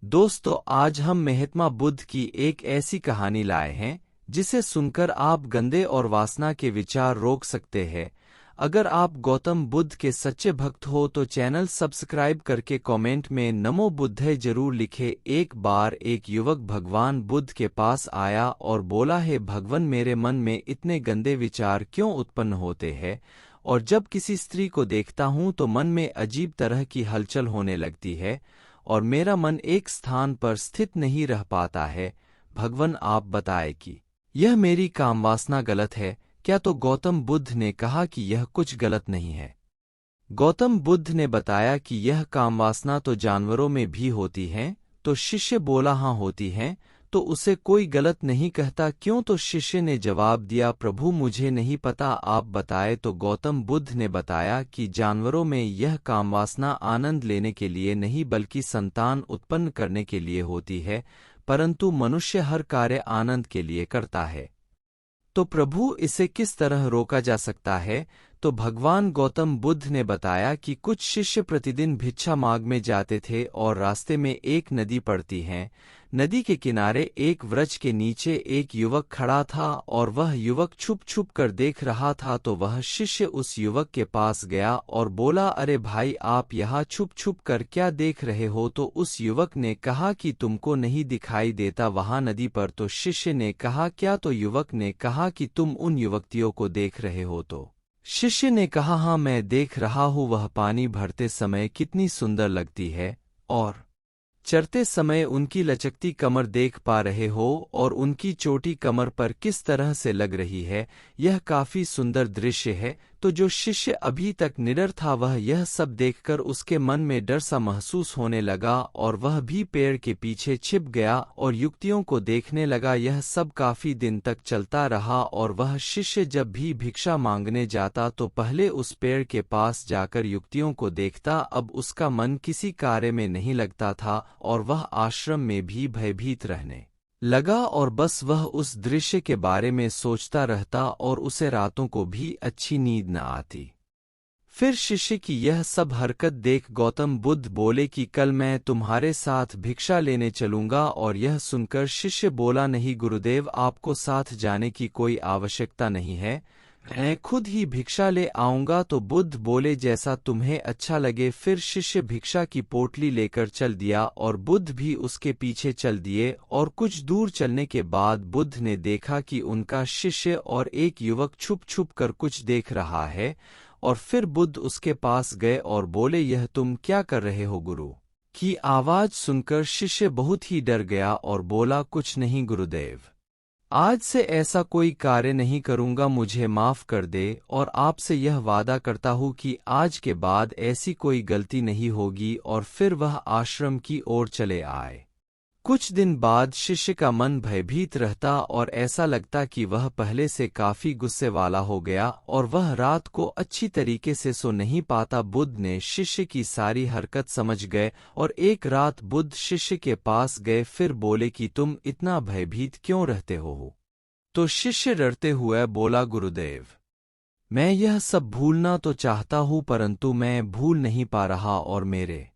दोस्तों, आज हम महात्मा बुद्ध की एक ऐसी कहानी लाए हैं जिसे सुनकर आप गंदे और वासना के विचार रोक सकते हैं। अगर आप गौतम बुद्ध के सच्चे भक्त हो तो चैनल सब्सक्राइब करके कमेंट में नमो बुद्धाय जरूर लिखे। एक बार एक युवक भगवान बुद्ध के पास आया और बोला, हे भगवान, मेरे मन में इतने गंदे विचार क्यों उत्पन्न होते हैं, और जब किसी स्त्री को देखता हूँ तो मन में अजीब तरह की हलचल होने लगती है और मेरा मन एक स्थान पर स्थित नहीं रह पाता है। भगवान, आप बताए कि यह मेरी कामवासना गलत है क्या? तो गौतम बुद्ध ने कहा कि यह कुछ गलत नहीं है। गौतम बुद्ध ने बताया कि यह कामवासना तो जानवरों में भी होती है। तो शिष्य बोला, हाँ होती है, तो उसे कोई गलत नहीं कहता क्यों? तो शिष्य ने जवाब दिया, प्रभु मुझे नहीं पता, आप बताए। तो गौतम बुद्ध ने बताया कि जानवरों में यह कामवासना आनंद लेने के लिए नहीं बल्कि संतान उत्पन्न करने के लिए होती है, परंतु मनुष्य हर कार्य आनंद के लिए करता है। तो प्रभु, इसे किस तरह रोका जा सकता है? तो भगवान गौतम बुद्ध ने बताया कि कुछ शिष्य प्रतिदिन भिक्षा मार्ग में जाते थे और रास्ते में एक नदी पड़ती है। नदी के किनारे एक वृक्ष के नीचे एक युवक खड़ा था और वह युवक छुप छुप कर देख रहा था। तो वह शिष्य उस युवक के पास गया और बोला, अरे भाई, आप यहाँ छुप छुप कर क्या देख रहे हो? तो उस युवक ने कहा कि तुमको नहीं दिखाई देता वहाँ नदी पर? तो शिष्य ने कहा, क्या? तो युवक ने कहा कि तुम उन युवतियों को देख रहे हो? तो शिष्य ने कहा, हाँ मैं देख रहा हूँ, वह पानी भरते समय कितनी सुंदर लगती है और चरते समय उनकी लचकती कमर देख पा रहे हो और उनकी चोटी कमर पर किस तरह से लग रही है, यह काफी सुंदर दृश्य है। तो जो शिष्य अभी तक निडर था वह यह सब देखकर उसके मन में डर सा महसूस होने लगा और वह भी पेड़ के पीछे छिप गया और युक्तियों को देखने लगा। यह सब काफी दिन तक चलता रहा और वह शिष्य जब भी भिक्षा मांगने जाता तो पहले उस पेड़ के पास जाकर युक्तियों को देखता। अब उसका मन किसी कार्य में नहीं लगता था और वह आश्रम में भी भयभीत रहने लगा और बस वह उस दृश्य के बारे में सोचता रहता और उसे रातों को भी अच्छी नींद न आती। फिर शिष्य की यह सब हरकत देख गौतम बुद्ध बोले कि कल मैं तुम्हारे साथ भिक्षा लेने चलूंगा। और यह सुनकर शिष्य बोला, नहीं गुरुदेव, आपको साथ जाने की कोई आवश्यकता नहीं है, मैं खुद ही भिक्षा ले आऊंगा। तो बुद्ध बोले, जैसा तुम्हें अच्छा लगे। फिर शिष्य भिक्षा की पोटली लेकर चल दिया और बुद्ध भी उसके पीछे चल दिए। और कुछ दूर चलने के बाद बुद्ध ने देखा कि उनका शिष्य और एक युवक छुप छुप कर कुछ देख रहा है। और फिर बुद्ध उसके पास गए और बोले, यह तुम क्या कर रहे हो? गुरु की आवाज सुनकर शिष्य बहुत ही डर गया और बोला, कुछ नहीं गुरुदेव, आज से ऐसा कोई कार्य नहीं करूंगा, मुझे माफ कर दे और आपसे यह वादा करता हूँ कि आज के बाद ऐसी कोई गलती नहीं होगी। और फिर वह आश्रम की ओर चले आए। कुछ दिन बाद शिष्य का मन भयभीत रहता और ऐसा लगता कि वह पहले से काफी गुस्से वाला हो गया और वह रात को अच्छी तरीके से सो नहीं पाता। बुद्ध ने शिष्य की सारी हरकत समझ गए और एक रात बुद्ध शिष्य के पास गए। फिर बोले कि तुम इतना भयभीत क्यों रहते हो? तो शिष्य डरते हुए बोला, गुरुदेव, मैं यह सब भूलना तो चाहता हूँ परंतु मैं भूल नहीं पा रहा और मेरे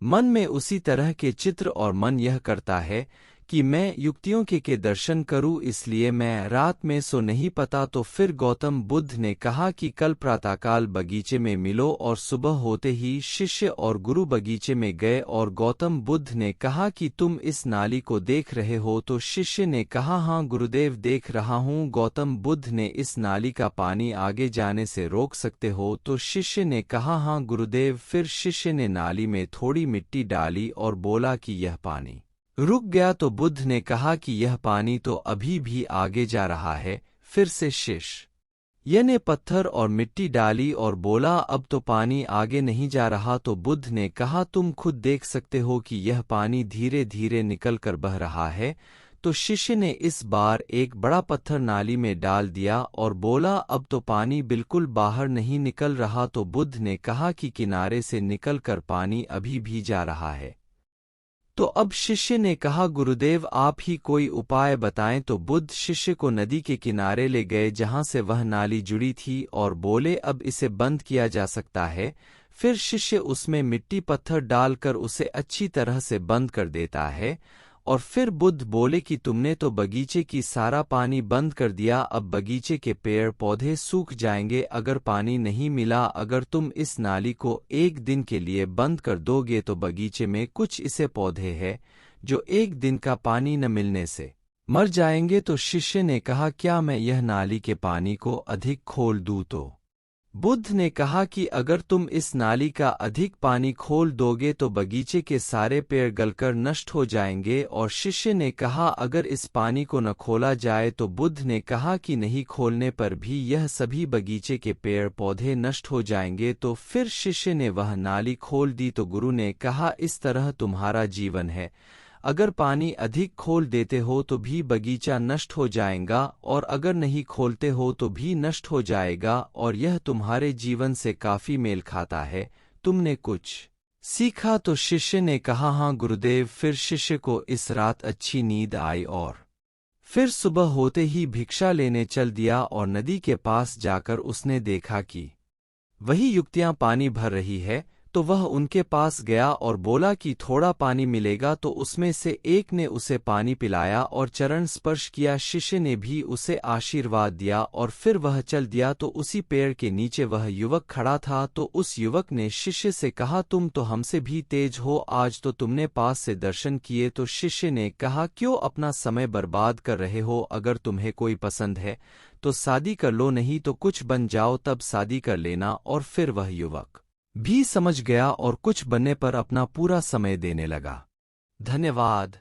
मन में उसी तरह के चित्र और मन यह करता है कि मैं युक्तियों के दर्शन करूं, इसलिए मैं रात में सो नहीं पाता। तो फिर गौतम बुद्ध ने कहा कि कल प्रातःकाल बगीचे में मिलो। और सुबह होते ही शिष्य और गुरु बगीचे में गए और गौतम बुद्ध ने कहा कि तुम इस नाली को देख रहे हो? तो शिष्य ने कहा, हाँ गुरुदेव, देख रहा हूँ। गौतम बुद्ध ने इस नाली का पानी आगे जाने से रोक सकते हो? तो शिष्य ने कहा, हाँ गुरुदेव। फिर शिष्य ने नाली में थोड़ी मिट्टी डाली और बोला कि यह पानी रुक गया। तो बुद्ध ने कहा कि यह पानी तो अभी भी आगे जा रहा है। फिर से शिष्य ने पत्थर और मिट्टी डाली और बोला, अब तो पानी आगे नहीं जा रहा। तो बुद्ध ने कहा, तुम खुद देख सकते हो कि यह पानी धीरे धीरे निकल कर बह रहा है। तो शिष्य ने इस बार एक बड़ा पत्थर नाली में डाल दिया और बोला, अब तो पानी बिल्कुल बाहर नहीं निकल रहा। तो बुद्ध ने कहा कि किनारे से निकल कर पानी अभी भी जा रहा है। तो अब शिष्य ने कहा, गुरुदेव, आप ही कोई उपाय बताएं। तो बुद्ध शिष्य को नदी के किनारे ले गए जहां से वह नाली जुड़ी थी और बोले, अब इसे बंद किया जा सकता है। फिर शिष्य उसमें मिट्टी पत्थर डालकर उसे अच्छी तरह से बंद कर देता है। और फिर बुद्ध बोले कि तुमने तो बगीचे की सारा पानी बंद कर दिया, अब बगीचे के पेड़ पौधे सूख जाएंगे अगर पानी नहीं मिला। अगर तुम इस नाली को एक दिन के लिए बंद कर दोगे तो बगीचे में कुछ ऐसे पौधे हैं जो एक दिन का पानी न मिलने से मर जाएंगे। तो शिष्य ने कहा, क्या मैं यह नाली के पानी को अधिक खोल दूं? तो बुद्ध ने कहा कि अगर तुम इस नाली का अधिक पानी खोल दोगे तो बगीचे के सारे पेड़ गलकर नष्ट हो जाएंगे। और शिष्य ने कहा, अगर इस पानी को न खोला जाए तो बुद्ध ने कहा कि नहीं खोलने पर भी यह सभी बगीचे के पेड़ पौधे नष्ट हो जाएंगे। तो फिर शिष्य ने वह नाली खोल दी। तो गुरु ने कहा, इस तरह तुम्हारा जीवन है, अगर पानी अधिक खोल देते हो तो भी बगीचा नष्ट हो जाएगा और अगर नहीं खोलते हो तो भी नष्ट हो जाएगा। और यह तुम्हारे जीवन से काफी मेल खाता है। तुमने कुछ सीखा? तो शिष्य ने कहा, हाँ गुरुदेव। फिर शिष्य को इस रात अच्छी नींद आई और फिर सुबह होते ही भिक्षा लेने चल दिया और नदी के पास जाकर उसने देखा कि वही युक्तियां पानी भर रही है। तो वह उनके पास गया और बोला कि थोड़ा पानी मिलेगा। तो उसमें से एक ने उसे पानी पिलाया और चरण स्पर्श किया। शिष्य ने भी उसे आशीर्वाद दिया और फिर वह चल दिया। तो उसी पेड़ के नीचे वह युवक खड़ा था। तो उस युवक ने शिष्य से कहा, तुम तो हमसे भी तेज हो, आज तो तुमने पास से दर्शन किए। तो शिष्य ने कहा, क्यों अपना समय बर्बाद कर रहे हो? अगर तुम्हें कोई पसंद है तो शादी कर लो, नहीं तो कुछ बन जाओ तब शादी कर लेना। और फिर वह युवक भी समझ गया और कुछ बनने पर अपना पूरा समय देने लगा। धन्यवाद।